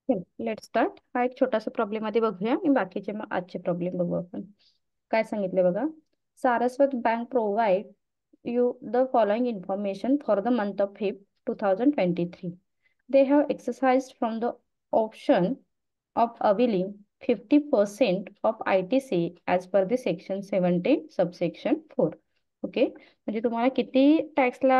Let start. हा एक छोटासा प्रॉब्लेम आधी बघूया आणि बाकीचे मग आजचे प्रॉब्लेम बघू आपण. काय सांगितले बघा. Saraswat bank provide you the following information for the month of Feb 2023. They have exercised from the option of availing 50% of ITC as per the section 17 subsection 4. Okay, म्हणजे तुम्हाला किती टॅक्सला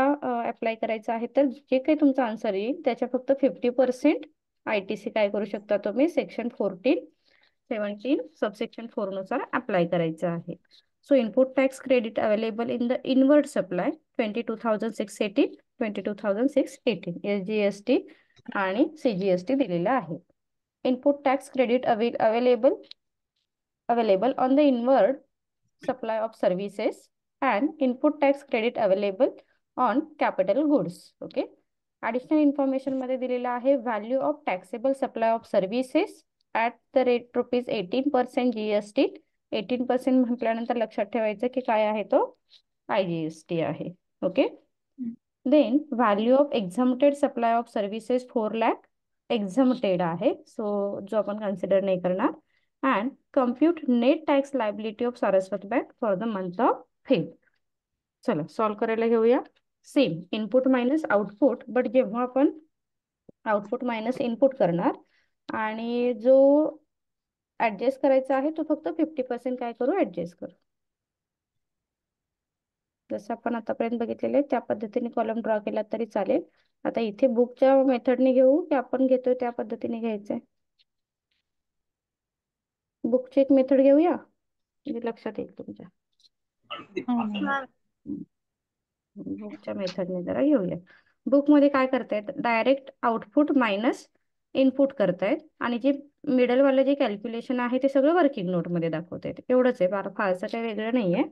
अप्लाय करायचं आहे, तर जे काही तुमचा आन्सर येईल त्याच्या फक्त 50% ITC काय करू शकता तुम्ही, सेक्शन 17 सबसेक्शन 4 नुसार अप्लाय करायचं आहे. So input tax credit available in the inward supply 22,618, 22,618 SGST आणि CGST दिलेला आहे. Input tax credit available on the inward supply of services and input tax credit available on capital goods. Okay, additional information मध्ये दिलेला आहे value of taxable supply of services at the rate rupees 18% GST. 18% म्हटल्यानंतर लक्षात ठेवायचं की काय आहे तो, IGST आहे. Okay, then value of exempted supply of services 4 lakh exempted आहे, सो जो आपण कन्सिडर नाही करणार. And compute net tax liability of Saraswat bank for the month of Feb. चला सॉल्व करायला घेऊया. Same input minus output, but जेव्हा आपण आउटपुट मायनस इनपुट करणार आणि जो ऍडजस्ट करायचा आहे तो फक्त 50% काय करू, ऍडजस्ट करू. जसं आपण आतापर्यंत बघितलेले त्या पद्धतीने कॉलम ड्रॉ केला तरी चालेल. आता इथे बुकच्या मेथडने घेऊ की आपण घेतोय त्या पद्धतीने घ्यायचंय. बुकची एक मेथड घेऊया म्हणजे लक्षात येईल तुमच्या. बुकच्या मेथडने जरा घेऊया. बुकमध्ये काय करतायत, डायरेक्ट आउटपुट मायनस इनपुट करतायत आणि जे मिडलवालं जे कॅल्क्युलेशन आहे ते सगळं वर्किंग नोटमध्ये दाखवतायत. एवढंच आहे, फारसं काही वेगळं नाहीये.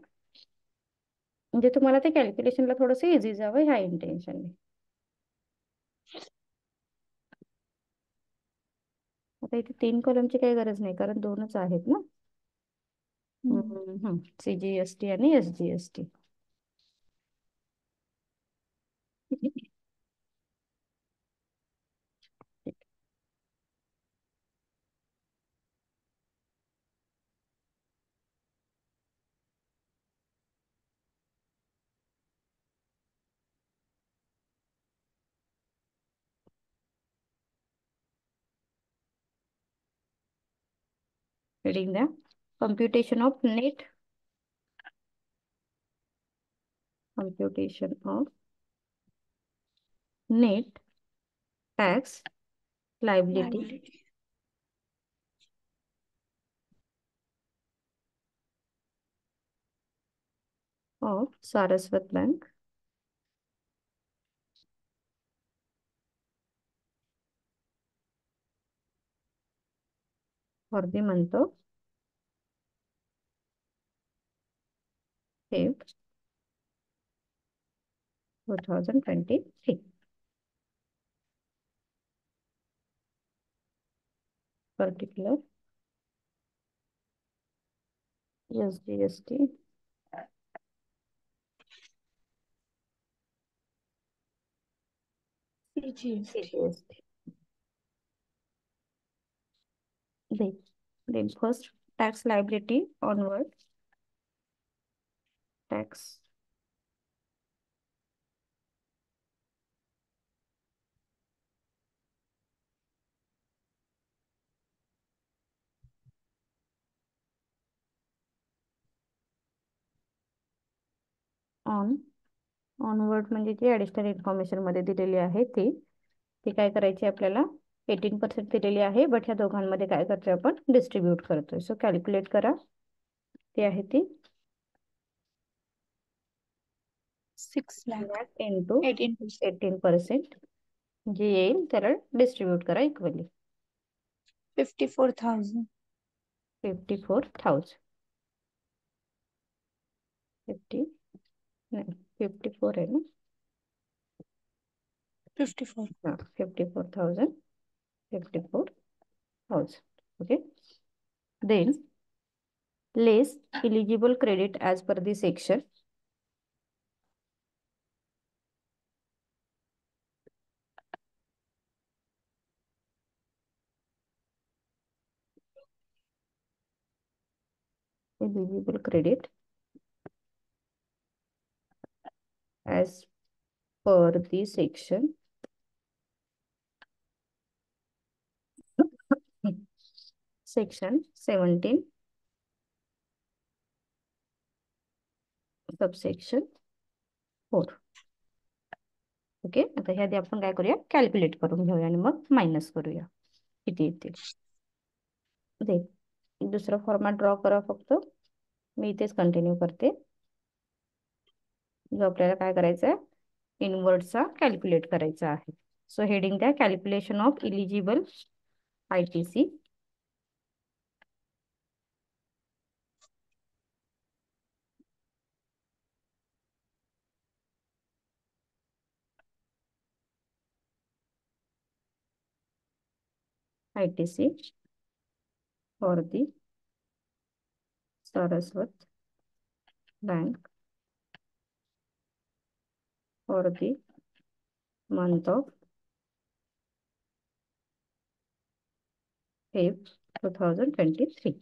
म्हणजे तुम्हाला ते कॅल्क्युलेशनला थोडंसं इझी जावं ह्या इंटेन्शनने. आता इथे 3 कॉलमची काही गरज नाही कारण 2च आहेत ना. CGST आणि SGST. Reading the computation of net tax liability of Saraswat Bank for the month of Feb 2023. Particular SGST CGST. Then first tax liability onward tax on onward म्हणजे जी ऍडिशनल इन्फॉर्मेशन मध्ये दिलेली आहे ती काय करायची आपल्याला. 18% दिलेली आहे, बट ह्या दोघांमध्ये काय करतोय आपण, डिस्ट्रीब्यूट करतोय. सो कॅल्क्युलेट करा. ती आहे ती 6 lakh इंटू 18%. 18% जे येईल त्याला डिस्ट्रीब्यूट करा इक्वली. 54,000. 54,000. 50 नाही 54 आहे ना. 54. हां 54,000. 54,000. Okay, than less eligible credit as per the section. eligible credit as per the section section 17 subsection 4. Okay, आता ह्या आधी आपण काय करूया, कॅल्क्युलेट करून घेऊया आणि मग मायनस करूया किती येतील. दे दुसरा फॉर्मॅट ड्रॉ करा फक्त. मी इथेच कंटिन्यू करते. जो आपल्याला काय करायचं आहे, इनवर्डचा कॅल्क्युलेट करायचा आहे. सो हेडिंग द्या calculation of eligible ITC. ITC for the Saraswat Bank for the month of Feb 2023.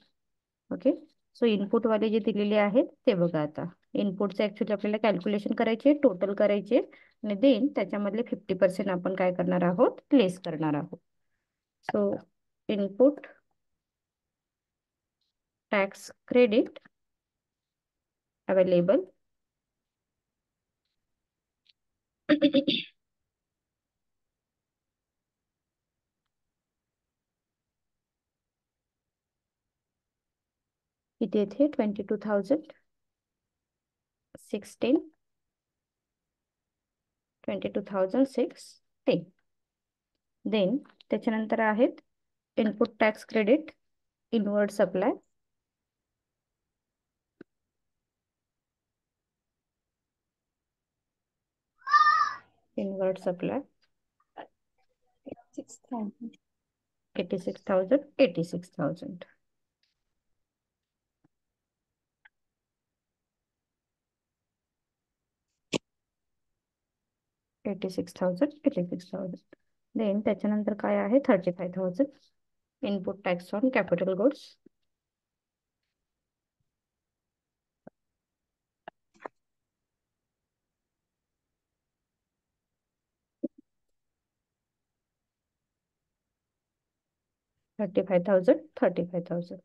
Okay, so input वाले जे दिलेले आहेत ते बघा. आता इनपुटचे ऍक्च्युली आपल्याला कॅल्क्युलेशन करायचे, टोटल करायचे आणि देन त्याच्यामधले 50% आपण काय करणार आहोत, लेस करणार आहोत. So input tax credit available किती येथे 22,610 22,610. देन त्याच्यानंतर आहेत input tax credit inward supply inward supply 6,000. 86,000 86,000. Then त्याच्यानंतर काय आहे 35,000 input tax on capital goods 35,000.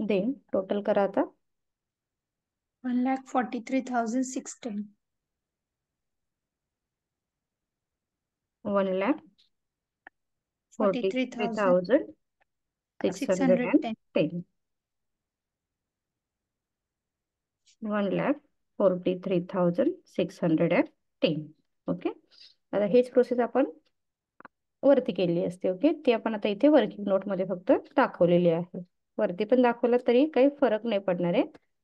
Then total करा आता 1,43,610. 1,43,610. 1,43,610. ओके, आता हेच प्रोसेस आपण वरती केली असते. ओके, ती आपण आता इथे वर्किंग नोट मध्ये फक्त दाखवलेली आहे. वरती पण दाखवलं तरी काही फरक नाही पडणार आहे,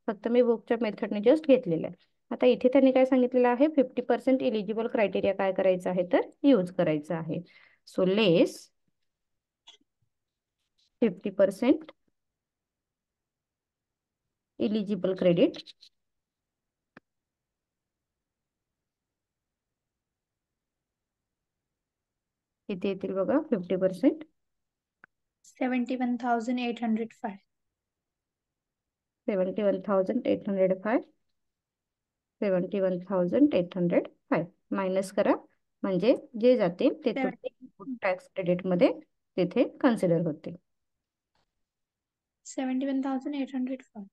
फक्त मी बुकच्या मेथडने जस्ट घेतलेलं आहे. आता इथे त्यांनी काय सांगितलेलं आहे, 50% इलिजिबल क्रायटेरिया काय करायचं आहे तर यूज करायचं आहे. सो लेस 50% इलिजिबल क्रेडिट किती येतील बघा, 50% 71,805. 71,805. 71,805 मायनस करा, म्हणजे जे जाते ते तुम्ही टॅक्स क्रेडिट मध्ये तिथे कन्सिडर होते. 71,805.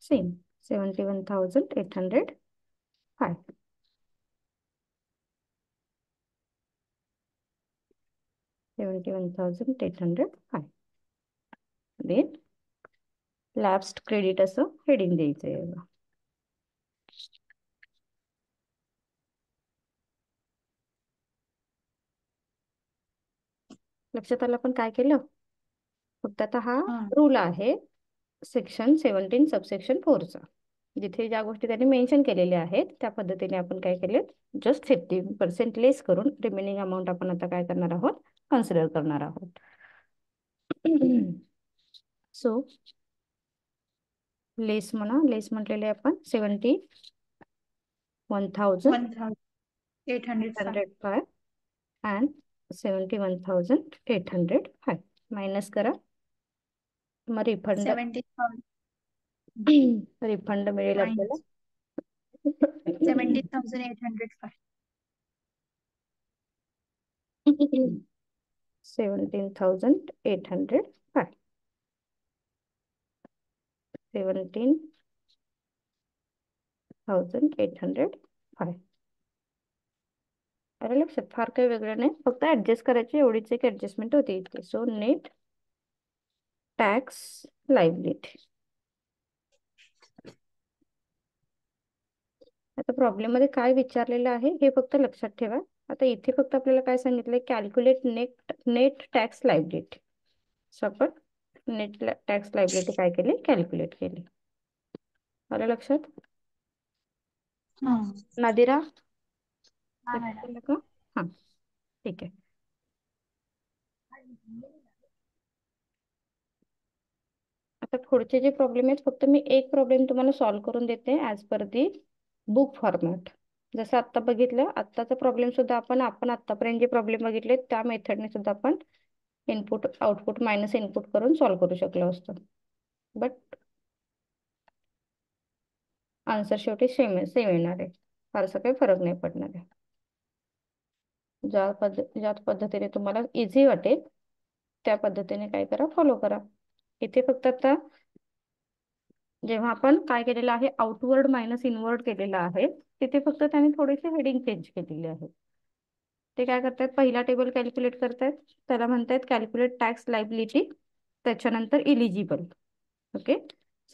सेम 71,805. 71,805. देन लॅप्स्ड क्रेडिट असं हेडिंग द्यायचं आहे. लक्षात आलं आपण काय केलं, फक्त आता हा रूल आहे सेक्शन 17 सबसेक्शन 4चा. जिथे ज्या गोष्टी त्यांनी मेन्शन केलेल्या आहेत त्या पद्धतीने आपण काय केले, जस्ट 50% लेस करून रिमेनिंग अमाऊंट आपण आता काय करणार आहोत, कन्सिडर करणार आहोत. सो लेस म्हणा, लेस म्हटलेले आपण 71,000 805. 805 and 71,805 मायनस करा. मग रिफंड 70,000 रिफंड मिळेल आपल्याला minus 70,805. 17,805 17,805. अरे लक्षात फार काही वेगळं नाही, फक्त ऍडजस्ट करायची एवढीच एक ऍडजस्टमेंट होती इथे. So net tax liability. आता प्रॉब्लेम मध्ये काय विचारलेलं आहे हे फक्त लक्षात ठेवा. आता इथे फक्त आपल्याला काय सांगितलंय, calculate net tax liability. So आपण नेट टॅक्स लायबिलिटी काय केली, कॅल्क्युलेट केली. आलं लक्षात? हा नादिरा मॅडम. केलं का? हा ठीक आहे. आता पुढचे जे प्रॉब्लेम आहेत, फक्त मी एक प्रॉब्लेम तुम्हाला सॉल्व्ह करून देते ॲज पर दी बुक फॉर्मॅट. जसं आत्ता बघितलं, आत्ताचा प्रॉब्लेम सुद्धा आपण आत्तापर्यंत जे प्रॉब्लेम बघितले त्या मेथडने सुद्धा आपण इनपुट आउटपुट मायनस इनपुट करून सॉल्व्ह करू शकलो असतो. बट आन्सर शेवटी सेम येणार आहे, फारसा काही फरक नाही पडणार आहे. ज्या पद्धतीने तुम्हाला इझी वाटेल त्या पद्धतीने काय करा, फॉलो करा. इथे फक्त आता जेव्हा आपण काय केलेलं आहे, आउटवर्ड मायनस इनवर्ड केलेलं आहे, तिथे फक्त त्याने थोडेसे हेडिंग चेंज केलेले आहेत. ते काय करतात, पहिला टेबल कॅल्क्युलेट करतायत, त्याला म्हणतायत कॅल्क्युलेट टॅक्स लायबिलिटी, त्याच्यानंतर इलिजिबल. ओके,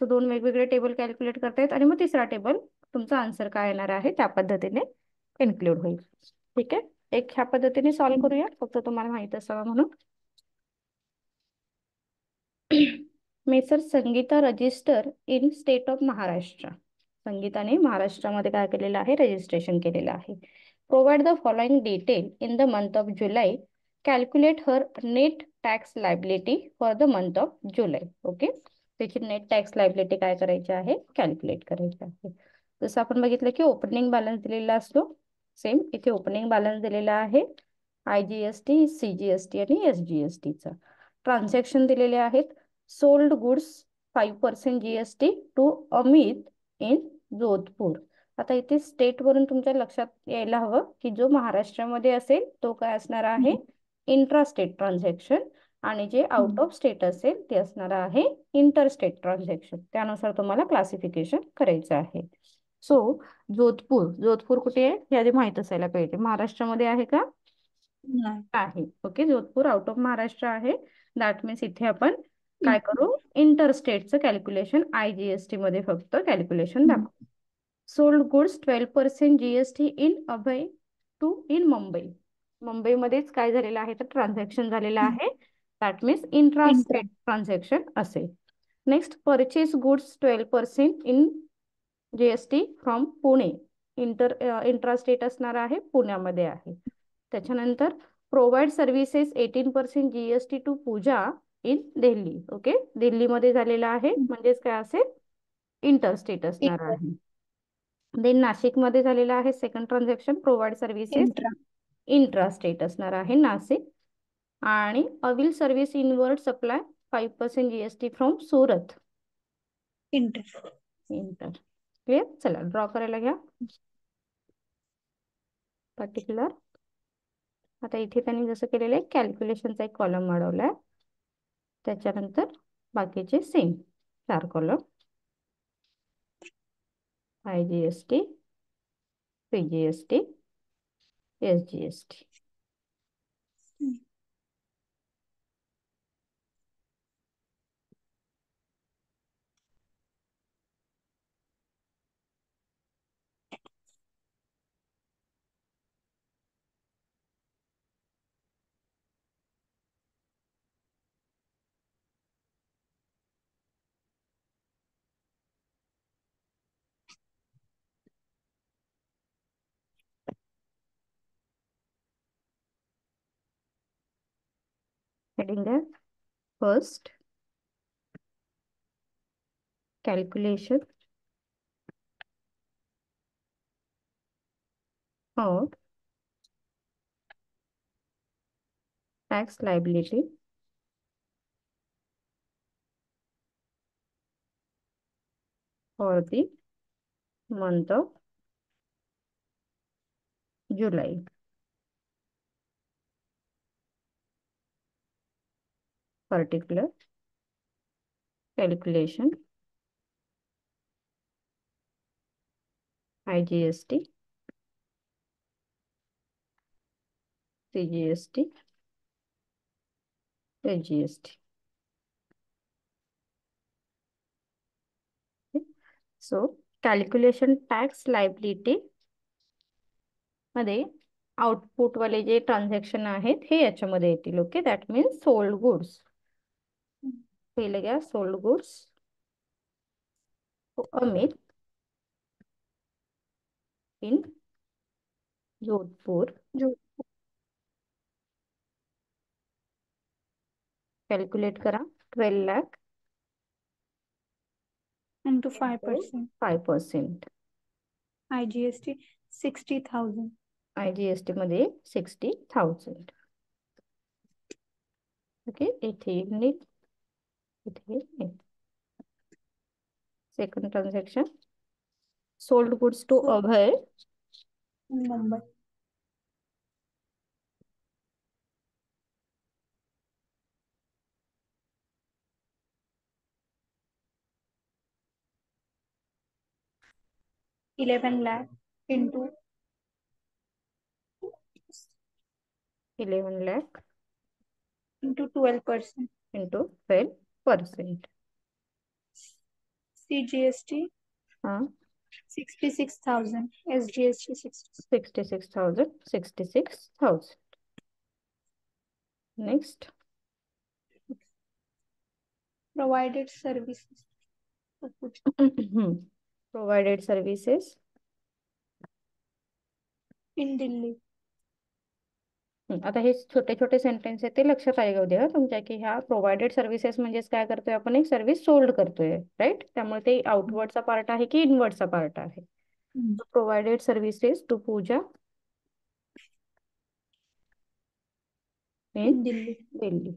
सो दोन वेगवेगळे टेबल कॅल्क्युलेट करतायत आणि मग तिसरा टेबल तुमचा आन्सर काय येणार आहे त्या पद्धतीने इन्क्लूड होईल. ठीक आहे, एक ह्या पद्धतीने सॉल्व्ह करूया, फक्त तुम्हाला माहित असावं म्हणून. Messrs Sangeeta register in state of Maharashtra. संगीताने महाराष्ट्रामध्ये काय केलेलं आहे, रजिस्ट्रेशन केलेलं आहे. Provide the following detail in the month of July. Calculate her net tax liability for the month of July. Okay, त्याची नेट टॅक्स लायबिलिटी काय करायची आहे, कॅल्क्युलेट करायची आहे. जसं आपण बघितलं की ओपनिंग बॅलन्स दिलेला असतो, सेम इथे ओपनिंग बॅलन्स दिलेला आहे, IGST, CGST आणि SGSTचा. ट्रान्झॅक्शन दिलेले आहेत, sold goods 5% GST to Amit in Jodhpur. आता इथे स्टेट वरून तुमच्या लक्षात यायला हवं की जो महाराष्ट्रामध्ये असेल तो काय असणार आहे, इंट्रा स्टेट ट्रान्झॅक्शन, आणि जे आउट ऑफ स्टेट असेल ते असणार आहे इंटर स्टेट ट्रान्झॅक्शन. त्यानुसार तुम्हाला क्लासिफिकेशन करायचं आहे. सो जोधपूर कुठे आहे हे आधी माहित असायला पाहिजे. महाराष्ट्रामध्ये आहे का? नाही. आहे. Okay, Jodhpur out of Maharashtra आहे. दॅट मीन्स इथे आपण काय करू, इंटर स्टेटचं कॅल्क्युलेशन IGST मध्ये फक्त कॅल्क्युलेशन दाखवू. Sold goods 12% GST in Abhay to in Mumbai. मुंबईमध्येच काय झालेलं आहे तर ट्रान्झॅक्शन झालेलं आहे, that means intra intra. State transaction असेल. Next, purchase goods 12% in GST from Pune. Intra state असणार आहे, पुण्यामध्ये आहे. त्याच्यानंतर provide services 18% GST to Pooja in Delhi. Okay, दिल्लीमध्ये झालेला आहे, म्हणजेच काय असेल, इंटर स्टेट असणार इंटर. आहे. देन नाशिकमध्ये झालेला आहे second transaction, provide services intra. Intra state असणार आहे नाशिक. आणि avail service inward supply 5% GST from Surat. Inter. Inter. Clear. चला ड्रॉ करायला घ्या पर्टिक्युलर. आता इथे त्यांनी जसं केलेलं आहे, कॅल्क्युलेशनचा एक कॉलम वाढवलाय, त्याच्यानंतर बाकीचे same 4 column, IGST, CGST, SGST. Heading आहे first calculation of tax liability for the month of July. Particular calculation IGST, CGST, SGST. So calculation tax liability मध्ये आउटपुट वाले जे ट्रान्झॅक्शन आहेत हे याच्यामध्ये येतील. Okay, that means sold goods. पहिलं घ्या sold goods. Amit in Jodhpur जो कॅल्क्युलेट करा. 12 लाख into 5%. 5%. IGST 60,000. IGST मध्ये 60,000. ओके, इथे नीट, इथे नीट. Second transaction sold goods to So Abhay Mumbai. $11 lakh into 11 lakh into 12%. into 12%. CGST हाँ 66,000. SGST 66,000, 66,000. Next, provided services. provided services. In Delhi. आता हे छोटे छोटे सेंटेन्स आहेत ते लक्षात येऊ द्या तुमच्या की ह्या प्रोव्हायडेड सर्व्हिसेस म्हणजेच काय करतोय आपण, एक सर्व्हिस सोल्ड करतोय, राईट. त्यामुळे ते आउटवर्डचा पार्ट आहे की इनवर्डचा पार्ट आहे. Provided services to Pooja in In Delhi. Delhi.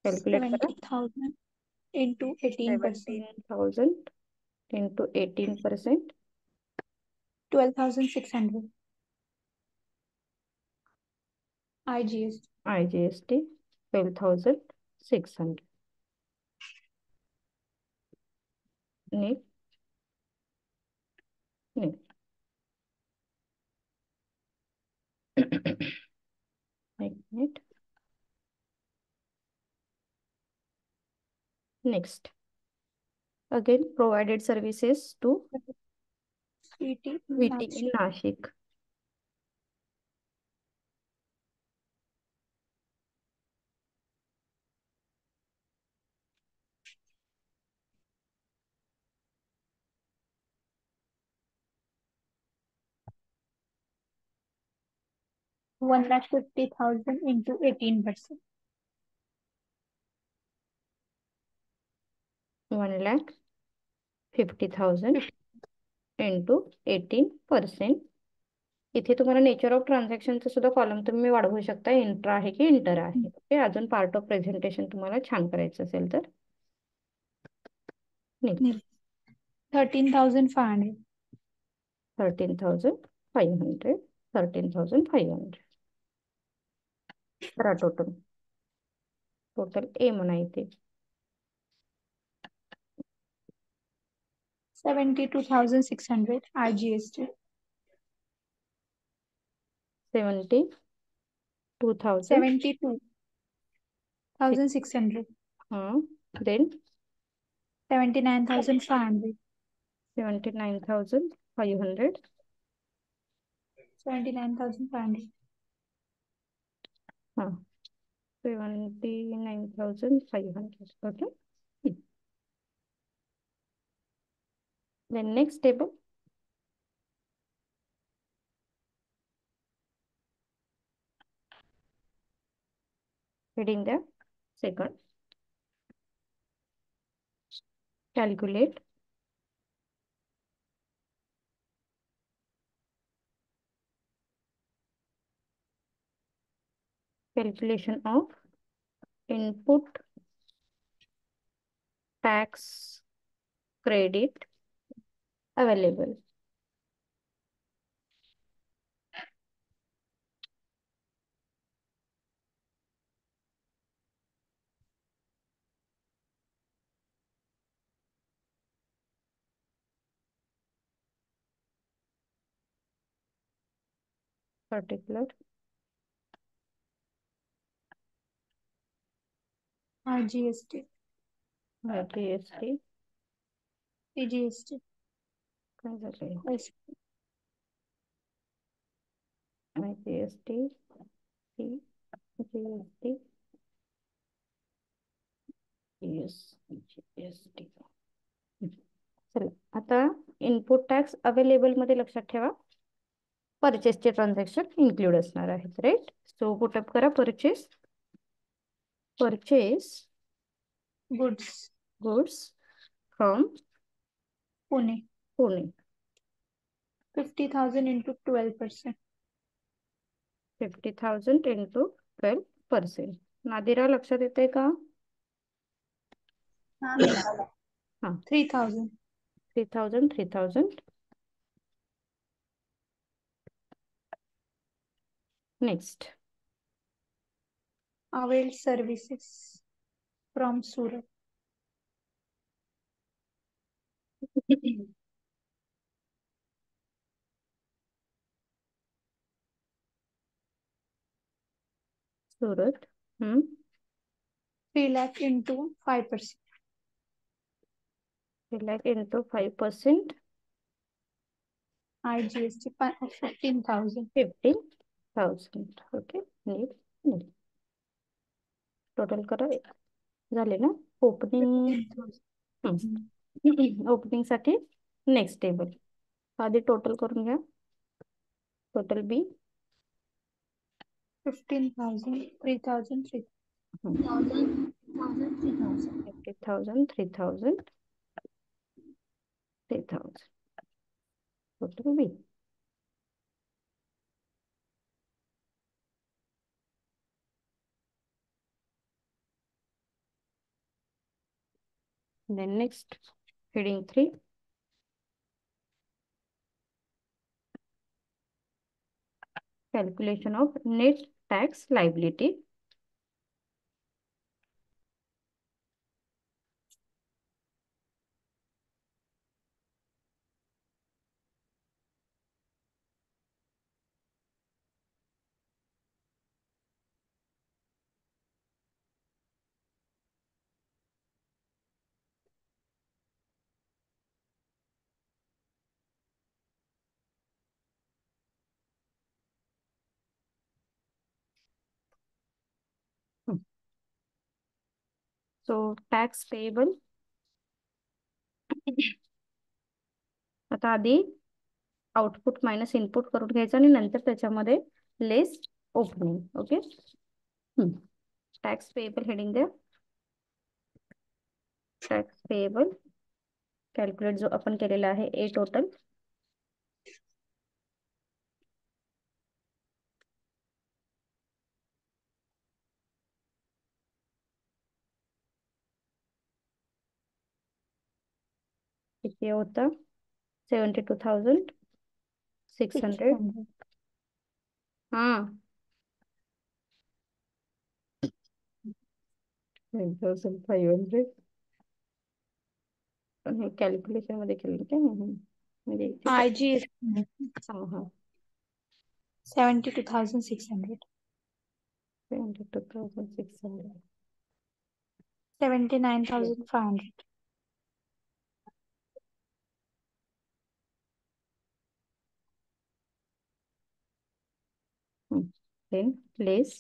Calculate करा. 70,000 into 18%. 17,000 into 18%. 12,600. IGST. IGST 12,600. नीट नीट. एक minute. Next, again provided services to CT VT in Nashik. Nashik. $150,000 into 18%. 1,50,000 into 18%. इथे तुम्हाला नेचर ऑफ ट्रान्झॅक्शनचं सुद्धा कॉलम तुम्ही वाढवू शकता. इंट्रा आहे की इंटर आहे. ओके, अजून पार्ट ऑफ प्रेझेंटेशन तुम्हाला छान करायचं असेल तर नीट. 13,500. 13,500. 13,500 करा टोटल. टोटल ए म्हणा इथे. 72,600. IGST. 72,000. 72,600. हाँ, then 79,500. 79,500. 79,500. हाँ, 79,500. Okay. Then next table. Reading the second. Calculate Calculation of input tax credit available. Particular RGST, GST AGST, काय झालंय S, GST GST GST. चला आता इनपुट टॅक्स अवेलेबल मध्ये लक्षात ठेवा परचेसचे ट्रान्झॅक्शन इन्क्लूड असणार आहेत राईट. सो पुटअप करा purchase goods, goods from Pune, Pune 50,000 into 12%. 50,000 into 12%. Nadira लक्षात येते का? हा 3,000. 3,000. Next Availed services from Surat. Surat 3 lakh into 5%. 3 lakh into 5%. IGST 15,000. 15,000. Okay NEET total करा झाले ना. ओपनिंग 15,000. ओपनिंग साठी नेक्स्ट टेबल आधी टोटल करून घ्या. Total B 15,000, 3,000, 3,000, 3,000. 50,000 3,000 3,000 total B. Then next, heading 3. Calculation of net tax liability. So tax payable. आता आधी output minus input करून घ्यायचं आणि नंतर त्याच्यामध्ये less opening. Okay tax payable heading द्या. टॅक्स पेएबल कॅल्क्युलेट जो आपण केलेला आहे ए टोटल किती होता 72,600. 600. हाँ 9,500. कॅल्क्युलेशन मध्ये केलं काय म्हणजे IGST हा 72,600. 72,600. 79,500. देन लेस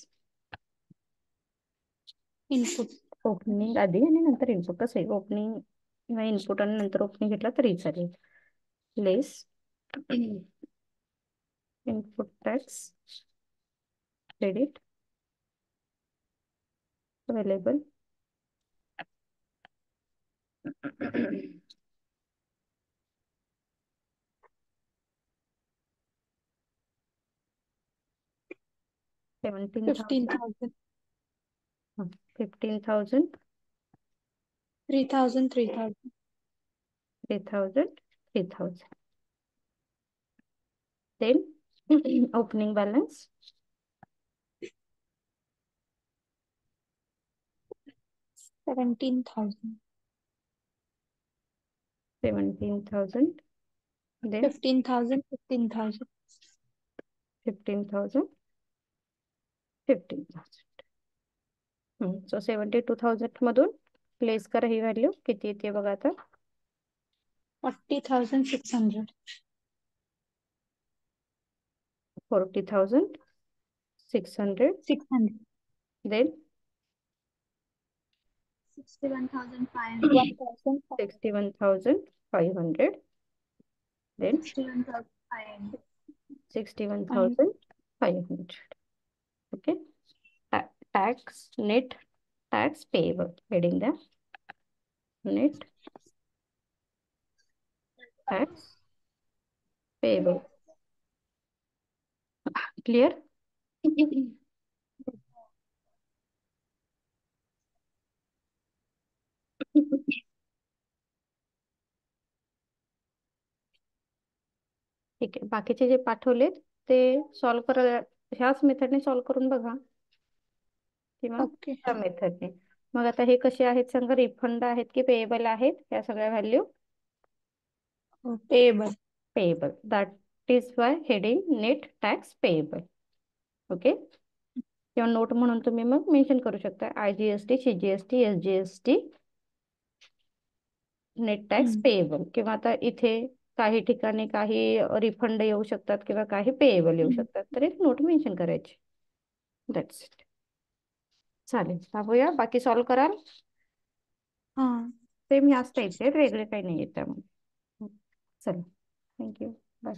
Input ओपनिंग आधी आणि नंतर इनपुट कसं आहे ओपनिंग किंवा इनपुट आणि नंतर ओपनिंग घेतला तरी चालेल. लेस input tax credit available 17,000, 15,000, 15,000, 3,000, 3,000, 3,000, 3,000. Then opening balance 17,000, 17,000. Then 15,000, 15,000, 15,000, 15,000. So 72,000 मधून प्लेस करा ही व्हॅल्यू किती येते बघा आता. 40,600, 40,600. 600, Then 61,500. 61,500. Then 61,500. 61,500. Okay. Tax, net tax payable. Heading the net tax payable. Clear? ठीक आहे. बाकीचे जे पाठवलेत ते सॉल्व करा, ह्याच मेथडने सॉल्व करून बघा किंवा ओके. त्या मेथडने. मग आता हे कसे आहेत सांगा, रिफंड आहेत की पेएबल आहेत या सगळ्या value? Payable. Payable. That is why heading net tax payable. Okay. किंवा नोट म्हणून तुम्ही मग मेन्शन करू शकता IGST, CGST, SGST, net tax payable. किंवा आता इथे काही ठिकाणी काही रिफंड येऊ शकतात किंवा काही पेएबल येऊ शकतात, तर एक नोट मेन्शन करायची. That's it. चालेल. दाबूया. बाकी सॉल्व कराल. हा. सेम ह्याच टाईपचे आहेत, वेगळे काही नाही आहेत त्यामध्ये. चला. थँक्यू. बाय.